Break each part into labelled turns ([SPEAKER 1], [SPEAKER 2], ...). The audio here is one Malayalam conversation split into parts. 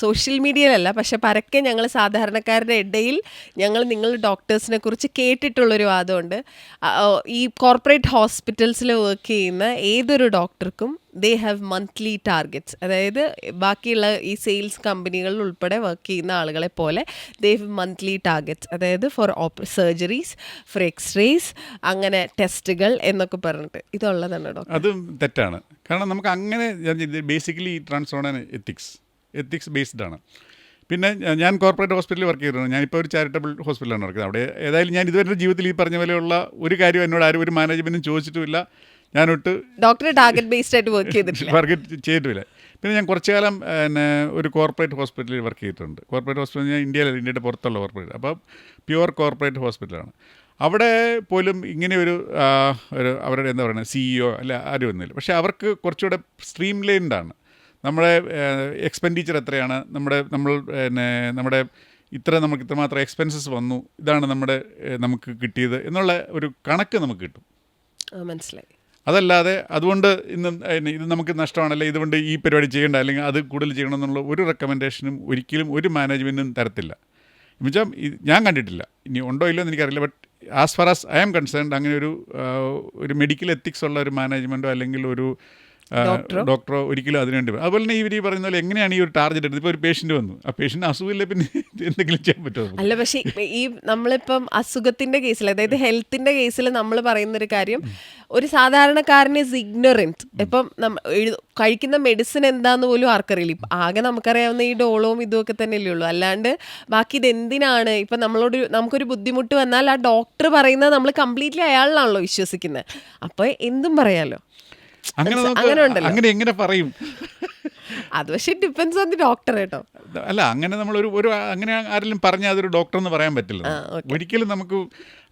[SPEAKER 1] സോഷ്യൽ മീഡിയയിലല്ല, പക്ഷെ പരക്കെ ഞങ്ങൾ സാധാരണക്കാരുടെ ഇടയിൽ ഞങ്ങൾ നിങ്ങൾ ഡോക്ടേഴ്സിനെ കുറിച്ച് കേട്ടിട്ടുള്ളൊരു വാദമുണ്ട്. ഈ കോർപ്പറേറ്റ് ഹോസ്പിറ്റൽസിൽ വർക്ക് ചെയ്യുന്ന ഏതൊരു ഡോക്ടർക്കും ദേ ഹാവ് മന്ത്ലി ടാർഗറ്റ്സ്. അതായത് ബാക്കിയുള്ള ഈ സെയിൽസ് കമ്പനികളിൽ ഉൾപ്പെടെ വർക്ക് ചെയ്യുന്ന ആളുകളെ പോലെ ദേ ഹാവ് മന്ത്ലി ടാർഗറ്റ്സ്. അതായത് ഫോർ സർജറീസ്, ഫോർ എക്സ്റേസ്, അങ്ങനെ ടെസ്റ്റുകൾ എന്നൊക്കെ പറഞ്ഞിട്ട് ഇതുള്ളതാണ് ഡോക്ടർ.
[SPEAKER 2] അതും തെറ്റാണ്. കാരണം നമുക്ക് അങ്ങനെ ബേസിക്കലി ട്രാൻസ്ഫോൺ എത്തിക്സ് ബേസ്ഡ് ആണ്. പിന്നെ ഞാൻ കോർപ്പറേറ്റ് ഹോസ്പിറ്റലിൽ വർക്ക് ചെയ്തിട്ടുണ്ട്. ഞാനിപ്പോൾ ഒരു ചാരിറ്റബിൾ ഹോസ്പിറ്റലാണ് വർക്ക് ചെയ്യുന്നത്. അവിടെ ഏതായാലും ഞാൻ ഇതുവരെ ജീവിതത്തിൽ ഈ പറഞ്ഞ പോലെയുള്ള ഒരു കാര്യം എന്നോട് ആരും ഒരു മാനേജ്മെൻറ്റും ചോദിച്ചിട്ടുമില്ല. ഞാനൊട്ട്
[SPEAKER 1] ഡോക്ടറെ ടാർഗറ്റ് ബേസ്ഡ് ആയിട്ട് വർക്ക്
[SPEAKER 2] ചെയ്തിട്ടില്ല. പിന്നെ ഞാൻ കുറച്ചു കാലം ഒരു കോർപ്പറേറ്റ് ഹോസ്പിറ്റലിൽ വർക്ക് ചെയ്തിട്ടുണ്ട്. കോർപ്പറേറ്റ് ഹോസ്പിറ്റൽ ഞാൻ ഇന്ത്യയുടെ പുറത്തുള്ള കോർപ്പറേറ്റ്, അപ്പോൾ പ്യുവർ കോർപ്പറേറ്റ് ഹോസ്പിറ്റലാണ്. അവിടെ പോലും ഇങ്ങനെ ഒരു അവരുടെ എന്താ പറയുക CEO അല്ല ആരും ഒന്നുമില്ല. പക്ഷേ അവർക്ക് കുറച്ചുകൂടെ സ്ട്രീം ലൈൻഡാണ്. നമ്മുടെ എക്സ്പെൻഡിച്ചർ എത്രയാണ്, നമ്മുടെ നമുക്ക് ഇത്രമാത്രം എക്സ്പെൻസസ് വന്നു, ഇതാണ് നമുക്ക് കിട്ടിയത് എന്നുള്ള ഒരു കണക്ക് നമുക്ക് കിട്ടും.
[SPEAKER 1] മനസ്സിലായി.
[SPEAKER 2] അതല്ലാതെ അതുകൊണ്ട് ഇത് നമുക്ക് നഷ്ടമാണല്ലേ, ഇതുകൊണ്ട് ഈ പരിപാടി ചെയ്യേണ്ട അല്ലെങ്കിൽ അത് കൂടുതൽ ചെയ്യണം എന്നുള്ള ഒരു റെക്കമെൻഡേഷനും ഒരിക്കലും ഒരു മാനേജ്മെൻറ്റും തരത്തില്ല. എന്നുവെച്ചാൽ ഞാൻ കണ്ടിട്ടില്ല, ഇനി ഉണ്ടോ ഇല്ലോ എന്ന് എനിക്കറിയില്ല. But as far as I am concerned അങ്ങനെ ഒരു മെഡിക്കൽ എത്തിക്സ് ഉള്ള ഒരു മാനേജ്മെൻറ്റോ അല്ലെങ്കിൽ ഒരു ഡോക്ടറോ ഒരിക്കലും അതിനുവേണ്ടി. അതുപോലെ തന്നെ ഇവർ പറയുന്ന പോലെ എങ്ങനെയാണ് ഈ ഒരു ടാർഗറ്റ് എടുത്തത്? ഇപ്പോൾ ഒരു പേഷ്യൻ്റ് വന്നു, ആ പേഷ്യൻ്റ് അസുഖമില്ല, പിന്നെ എന്തെങ്കിലും ചെയ്യാൻ പറ്റുമോ?
[SPEAKER 1] അല്ല, പക്ഷേ ഈ നമ്മളിപ്പം അസുഖത്തിന്റെ കേസിൽ, അതായത് ഹെൽത്തിന്റെ കേസിൽ നമ്മൾ പറയുന്നൊരു കാര്യം, ഒരു സാധാരണക്കാരന് ഇസ് ഇഗ്നോറൻറ്റ്. ഇപ്പം കഴിക്കുന്ന മെഡിസിൻ എന്താന്ന് പോലും ആർക്കറിയില്ല. ഇപ്പം ആകെ നമുക്കറിയാവുന്ന ഈ ഡോളവും ഇതുമൊക്കെ തന്നെയല്ലേ ഉള്ളൂ. അല്ലാണ്ട് ബാക്കി ഇതെന്തിനാണ് ഇപ്പം നമുക്കൊരു ബുദ്ധിമുട്ട് വന്നാൽ ആ ഡോക്ടർ പറയുന്നത് നമ്മൾ കംപ്ലീറ്റ്ലി അയാളിലാണല്ലോ വിശ്വസിക്കുന്നത്. അപ്പോൾ എന്തും പറയാലോ.
[SPEAKER 2] അങ്ങനെ എങ്ങനെ പറയും?
[SPEAKER 1] അത് പക്ഷേ ഡിപ്പെൻസ് ഓൺ ദി ഡോക്ടർ കേട്ടോ.
[SPEAKER 2] അല്ല, അങ്ങനെ നമ്മൾ അങ്ങനെ ആരെങ്കിലും പറഞ്ഞാൽ അതൊരു ഡോക്ടർ എന്ന് പറയാൻ പറ്റില്ല. ഒരിക്കലും നമുക്ക്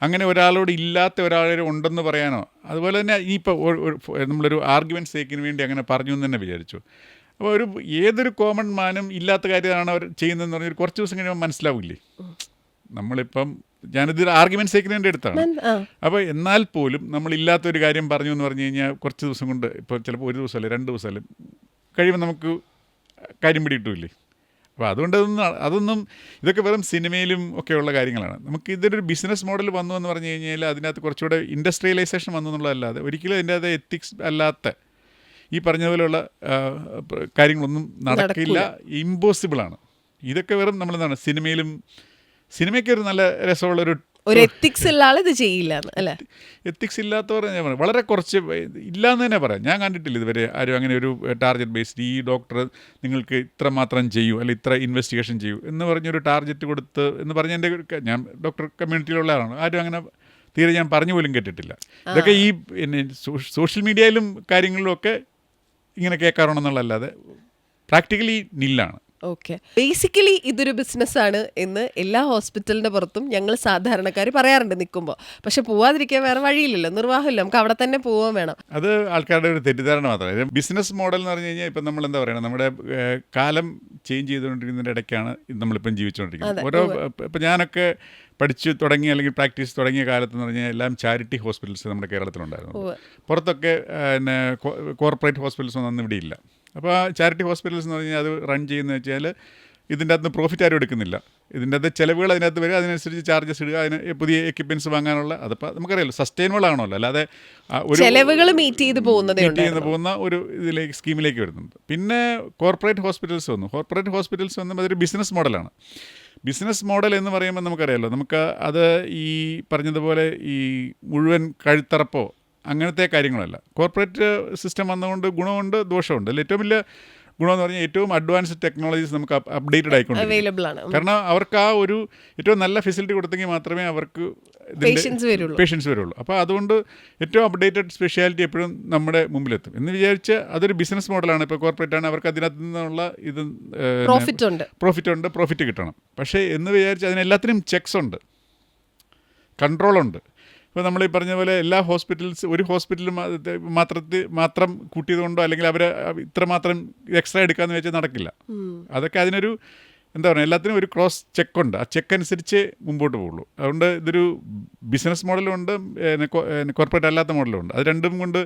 [SPEAKER 2] അങ്ങനെ ഒരാളോട് ഇല്ലാത്ത ഒരാളോട് ഉണ്ടെന്ന് പറയാനോ. അതുപോലെ തന്നെ ഇപ്പോൾ നമ്മളൊരു ആർഗ്യുമെൻറ്റ് സേക്കിന് വേണ്ടി അങ്ങനെ പറഞ്ഞു എന്ന് തന്നെ വിചാരിച്ചു. അപ്പോൾ ഏതൊരു കോമൺ മാനും ഇല്ലാത്ത കാര്യമാണ് അവർ ചെയ്യുന്നതെന്ന് പറഞ്ഞാൽ കുറച്ച് ദിവസം കഴിയുമ്പോൾ മനസ്സിലാവില്ലേ. നമ്മളിപ്പം ഞാനിത് ആർഗ്യുമെൻറ്റ് സേക്കിന് വേണ്ടി എടുത്താണ്. അപ്പോൾ എന്നാൽ പോലും നമ്മളില്ലാത്തൊരു കാര്യം പറഞ്ഞു എന്ന് പറഞ്ഞു കഴിഞ്ഞാൽ കുറച്ച് ദിവസം കൊണ്ട്, ഇപ്പോൾ ചിലപ്പോൾ ഒരു ദിവസമല്ലേ 2 ദിവസമല്ലേ കഴിയുമ്പോൾ നമുക്ക് കാര്യം പിടികിട്ടില്ലേ. അപ്പോൾ അതുകൊണ്ട് അതൊന്നും ഇതൊക്കെ വെറും സിനിമയിലും ഒക്കെയുള്ള കാര്യങ്ങളാണ്. നമുക്ക് ഇതൊരു ബിസിനസ് മോഡൽ വന്നു എന്ന് പറഞ്ഞു കഴിഞ്ഞാൽ അതിനകത്ത് കുറച്ചുകൂടെ ഇൻഡസ്ട്രിയലൈസേഷൻ വന്നു എന്നുള്ളതല്ലാതെ ഒരിക്കലും അതിൻ്റെ അത് എത്തിക്സ് അല്ലാത്ത ഈ പറഞ്ഞതുപോലെയുള്ള കാര്യങ്ങളൊന്നും നടക്കില്ല, ഇമ്പോസിബിളാണ്. ഇതൊക്കെ വെറും നമ്മളെന്താണ് സിനിമയ്ക്ക് ഒരു നല്ല രസമുള്ളൊരു
[SPEAKER 1] എത്തിക്സ് ഉള്ള ആൾ ഇത് ചെയ്യില്ല അല്ലേ.
[SPEAKER 2] എത്തിക്സ് ഇല്ലാത്തവർ ഞാൻ പറയാം വളരെ കുറച്ച് ഇല്ലയെന്ന് തന്നെ പറയാം. ഞാൻ കണ്ടിട്ടില്ല ഇതുവരെ ആരും അങ്ങനെ ഒരു ടാർഗറ്റ് ബേസ്ഡ് ഈ ഡോക്ടർ നിങ്ങൾക്ക് ഇത്ര മാത്രം ചെയ്യൂ അല്ലെങ്കിൽ ഇത്ര ഇൻവെസ്റ്റിഗേഷൻ ചെയ്യൂ എന്ന് പറഞ്ഞൊരു ടാർഗറ്റ് കൊടുത്ത് എന്ന് പറഞ്ഞ് ഞാൻ ഡോക്ടർ കമ്മ്യൂണിറ്റിയിലുള്ള ആളാണ്. ആരും അങ്ങനെ തീരെ ഞാൻ പറഞ്ഞു പോലും കേട്ടിട്ടില്ല. ഇതൊക്കെ ഈ സോഷ്യൽ മീഡിയയിലും കാര്യങ്ങളിലും ഒക്കെ ഇങ്ങനെ കേൾക്കാറുണ്ടെന്നുള്ളതല്ലാതെ പ്രാക്ടിക്കലി നില്ലാണ്.
[SPEAKER 1] ഓക്കെ, ബേസിക്കലി ഇതൊരു ബിസിനസ്സാണ് എന്ന് എല്ലാ ഹോസ്പിറ്റലിൻ്റെ പുറത്തും ഞങ്ങൾ സാധാരണക്കാർ പറയാറുണ്ട് നിൽക്കുമ്പോൾ. പക്ഷെ പോവാതിരിക്കാൻ വേറെ വഴിയില്ലല്ലോ, നിർവാഹമില്ല, നമുക്ക് അവിടെ തന്നെ പോവാൻ വേണം.
[SPEAKER 2] അത് ആൾക്കാരുടെ ഒരു തെറ്റിദ്ധാരണ മാത്രമേ. ബിസിനസ് മോഡൽ എന്ന് പറഞ്ഞു കഴിഞ്ഞാൽ ഇപ്പം നമ്മൾ എന്താ പറയുക, നമ്മുടെ കാലം ചേഞ്ച് ചെയ്തുകൊണ്ടിരിക്കുന്നതിൻ്റെ ഇടയ്ക്കാണ് നമ്മളിപ്പം ജീവിച്ചുകൊണ്ടിരിക്കുന്നത്. ഇപ്പം ഞാനൊക്കെ പഠിച്ചു തുടങ്ങി അല്ലെങ്കിൽ പ്രാക്ടീസ് തുടങ്ങിയ കാലത്തെന്ന് പറഞ്ഞാൽ എല്ലാം ചാരിറ്റി ഹോസ്പിറ്റൽസ് നമ്മുടെ കേരളത്തിലുണ്ടായിരുന്നു. പുറത്തൊക്കെ കോർപ്പറേറ്റ് ഹോസ്പിറ്റൽസ് ഒന്നും ഇവിടെ ഇല്ല. അപ്പോൾ ആ ചാരിറ്റി ഹോസ്പിറ്റൽസ് എന്ന് പറഞ്ഞാൽ അത് റൺ ചെയ്യുന്നത് വെച്ചാൽ ഇതിൻ്റെ അകത്ത് പ്രോഫിറ്റ് ആരും എടുക്കുന്നില്ല. ഇതിൻ്റെ അകത്ത് ചിലവുകൾ അതിനകത്ത് വരിക, അതിനനുസരിച്ച് ചാർജസ് ഇടുക, അതിന് പുതിയ എക്യുപ്മെൻറ്റ്സ് വാങ്ങാനുള്ള, അതിപ്പോൾ നമുക്കറിയാലോ സസ്റ്റൈനബിൾ ആണല്ലോ, അല്ലാതെ ഒരു
[SPEAKER 1] ചിലവുകൾ മീറ്റ് ചെയ്ത്
[SPEAKER 2] പോകുന്ന ഒരു ഇതിലേക്ക് സ്കീമിലേക്ക് വരുന്നുണ്ട്. പിന്നെ കോർപ്പറേറ്റ് ഹോസ്പിറ്റൽസ് വന്നു അതൊരു ബിസിനസ് മോഡലാണ്. ബിസിനസ് മോഡൽ എന്ന് പറയുമ്പോൾ നമുക്കറിയാലോ, നമുക്ക് അത് ഈ പറഞ്ഞതുപോലെ ഈ മുഴുവൻ കഴുത്തറപ്പോ അങ്ങനത്തെ കാര്യങ്ങളല്ല. കോർപ്പറേറ്റ് സിസ്റ്റം വന്നതുകൊണ്ട് ഗുണമുണ്ട് ദോഷമുണ്ട്. അതിൽ ഏറ്റവും വലിയ ഗുണമെന്ന് പറഞ്ഞാൽ ഏറ്റവും അഡ്വാൻസ്ഡ് ടെക്നോളജീസ് നമുക്ക് അപ്ഡേറ്റഡ് ആയിക്കൊണ്ടിരിക്കും. കാരണം അവർക്ക് ആ ഒരു ഏറ്റവും നല്ല ഫെസിലിറ്റി കൊടുത്തെങ്കിൽ മാത്രമേ അവർക്ക് പേഷ്യൻസ് വരുള്ളൂ. അപ്പോൾ അതുകൊണ്ട് ഏറ്റവും അപ്ഡേറ്റഡ് സ്പെഷ്യാലിറ്റി എപ്പോഴും നമ്മുടെ മുമ്പിലെത്തും എന്ന് വിചാരിച്ച് അതൊരു ബിസിനസ് മോഡലാണ്. ഇപ്പോൾ കോർപ്പറേറ്റ് ആണ്, അവർക്ക് അതിനകത്ത് നിന്നുള്ള ഇത് പ്രോഫിറ്റ് കിട്ടണം. പക്ഷേ എന്ന് വിചാരിച്ച് അതിനെല്ലാത്തിനും ചെക്സ് ഉണ്ട്, കൺട്രോളുണ്ട്. ഇപ്പോൾ നമ്മൾ ഈ പറഞ്ഞ പോലെ എല്ലാ ഒരു ഹോസ്പിറ്റലും മാത്രം കൂട്ടിയത് കൊണ്ടോ അല്ലെങ്കിൽ അവർ ഇത്രമാത്രം എക്സ്ട്രാ എടുക്കാമെന്ന് വെച്ചാൽ നടക്കില്ല. അതൊക്കെ അതിനൊരു എന്താ പറയുക, എല്ലാത്തിനും ഒരു ക്രോസ് ചെക്കുണ്ട്. ആ ചെക്ക് അനുസരിച്ച് മുമ്പോട്ട് പോകുള്ളൂ. അതുകൊണ്ട് ഇതൊരു ബിസിനസ് മോഡലും ഉണ്ട്, കോർപ്പറേറ്റ് അല്ലാത്ത മോഡലും ഉണ്ട്. അത് രണ്ടും കൊണ്ട്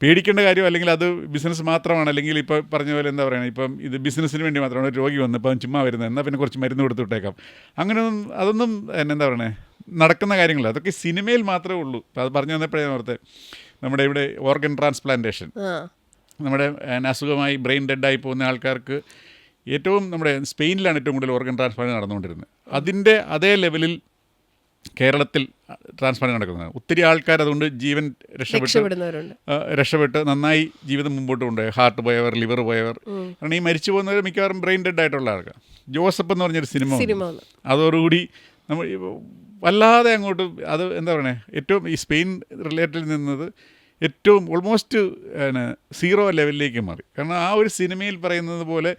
[SPEAKER 2] പേടിക്കേണ്ട കാര്യം, അല്ലെങ്കിൽ അത് ബിസിനസ് മാത്രമാണ്, അല്ലെങ്കിൽ ഇപ്പോൾ പറഞ്ഞ പോലെ എന്താ പറയുക, ഇപ്പം ഇത് ബിസിനസ്സിന് വേണ്ടി മാത്രമാണ് ഒരു രോഗി വന്ന് ഇപ്പം ചുമ്മാ വരുന്നത്, എന്നാൽ പിന്നെ കുറച്ച് മരുന്ന് കൊടുത്ത് വിട്ടേക്കാം, അങ്ങനെയൊന്നും അതൊന്നും എന്താ പറയണേ നടക്കുന്ന കാര്യങ്ങളല്ല. അതൊക്കെ സിനിമയിൽ മാത്രമേ ഉള്ളൂ. അത് പറഞ്ഞു വന്നപ്പോഴേ ഓർത്തെ, നമ്മുടെ ഇവിടെ ഓർഗൻ ട്രാൻസ്പ്ലാന്റേഷൻ, നമ്മുടെ അസുഖമായി ബ്രെയിൻ ഡെഡായി പോകുന്ന ആൾക്കാർക്ക് ഏറ്റവും നമ്മുടെ സ്പെയിനിലാണ് ഏറ്റവും കൂടുതൽ ഓർഗൻ ട്രാൻസ്പ്ലാന്റ് നടന്നുകൊണ്ടിരുന്നത്. അതിൻ്റെ അതേ ലെവലിൽ കേരളത്തിൽ ട്രാൻസ്പ്ലാന്റ് നടക്കുന്നത്. ഒത്തിരി ആൾക്കാർ അതുകൊണ്ട് ജീവൻ രക്ഷപ്പെട്ട് നന്നായി ജീവിതം മുമ്പോട്ട് കൊണ്ടുപോയി. ഹാർട്ട് പോയവർ, ലിവർ പോയവർ. കാരണം ഈ മരിച്ചു പോകുന്നവർ മിക്കവാറും ബ്രെയിൻ ഡെഡ് ആയിട്ടുള്ള ആൾക്കാർ. ജോസഫ് എന്ന് പറഞ്ഞൊരു സിനിമ അതോടുകൂടി നമ്മൾ വല്ലാതെ അങ്ങോട്ട് അത് എന്താ പറയുക, ഏറ്റവും ഈ സ്പെയിൻ റിലേറ്റഡ് നിന്നത് ഏറ്റവും ഓൾമോസ്റ്റ് സീറോ ലെവലിലേക്ക് മാറി. കാരണം ആ ഒരു സിനിമയിൽ പറയുന്നത് പോലെ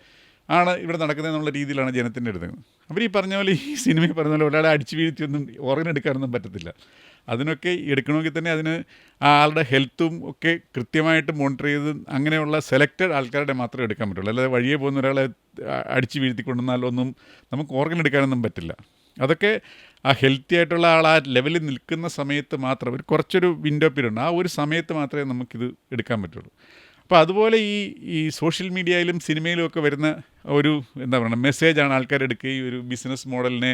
[SPEAKER 2] ആണ് ഇവിടെ നടക്കുന്നത് എന്നുള്ള രീതിയിലാണ് ജനത്തിൻ്റെ എടുക്കുന്നത്. അവർ ഈ പറഞ്ഞ പോലെ, ഈ സിനിമയിൽ പറഞ്ഞ പോലെ ഒരാളെ അടിച്ചു വീഴ്ത്തിയൊന്നും ഓർഗൻ എടുക്കാനൊന്നും പറ്റത്തില്ല. അതിനൊക്കെ എടുക്കണമെങ്കിൽ തന്നെ അതിന് ആ ആളുടെ ഹെൽത്തും ഒക്കെ കൃത്യമായിട്ട് മോണിറ്റർ ചെയ്ത് അങ്ങനെയുള്ള സെലക്റ്റഡ് ആൾക്കാരുടെ മാത്രമേ എടുക്കാൻ പറ്റുള്ളൂ. അല്ലാതെ വഴിയെ പോകുന്ന ഒരാളെ അടിച്ചു വീഴ്ത്തിക്കൊണ്ടുവന്നാലൊന്നും നമുക്ക് ഓർഗൻ എടുക്കാനൊന്നും പറ്റില്ല. അതൊക്കെ ആ ഹെൽത്തി ആയിട്ടുള്ള ആൾ ആ ലെവലിൽ നിൽക്കുന്ന സമയത്ത് മാത്രം, ഒരു കുറച്ചൊരു വിൻഡോ പീരീഡ് ഉണ്ട്, ആ ഒരു സമയത്ത് മാത്രമേ നമുക്കിത് എടുക്കാൻ പറ്റുള്ളൂ. അപ്പോൾ അതുപോലെ ഈ സോഷ്യൽ മീഡിയയിലും സിനിമയിലും ഒക്കെ വരുന്ന ഒരു എന്താ പറയുക മെസ്സേജാണ് ആൾക്കാർ എടുക്കുക. ഈ ഒരു ബിസിനസ് മോഡലിനെ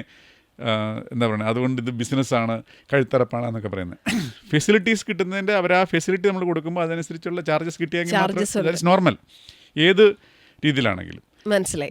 [SPEAKER 2] എന്താ പറയുക, അതുകൊണ്ട് ഇത് ബിസിനസ്സാണ്, കഴുത്തറപ്പാണ് എന്നൊക്കെ പറയുന്നത്. ഫെസിലിറ്റീസ് കിട്ടുന്നതിൻ്റെ അവർ ആ ഫെസിലിറ്റി നമ്മൾ കൊടുക്കുമ്പോൾ അതനുസരിച്ചുള്ള ചാർജസ് കിട്ടിയെങ്കിൽ നോർമൽ ഏത് രീതിയിലാണെങ്കിലും.
[SPEAKER 1] മനസ്സിലായി.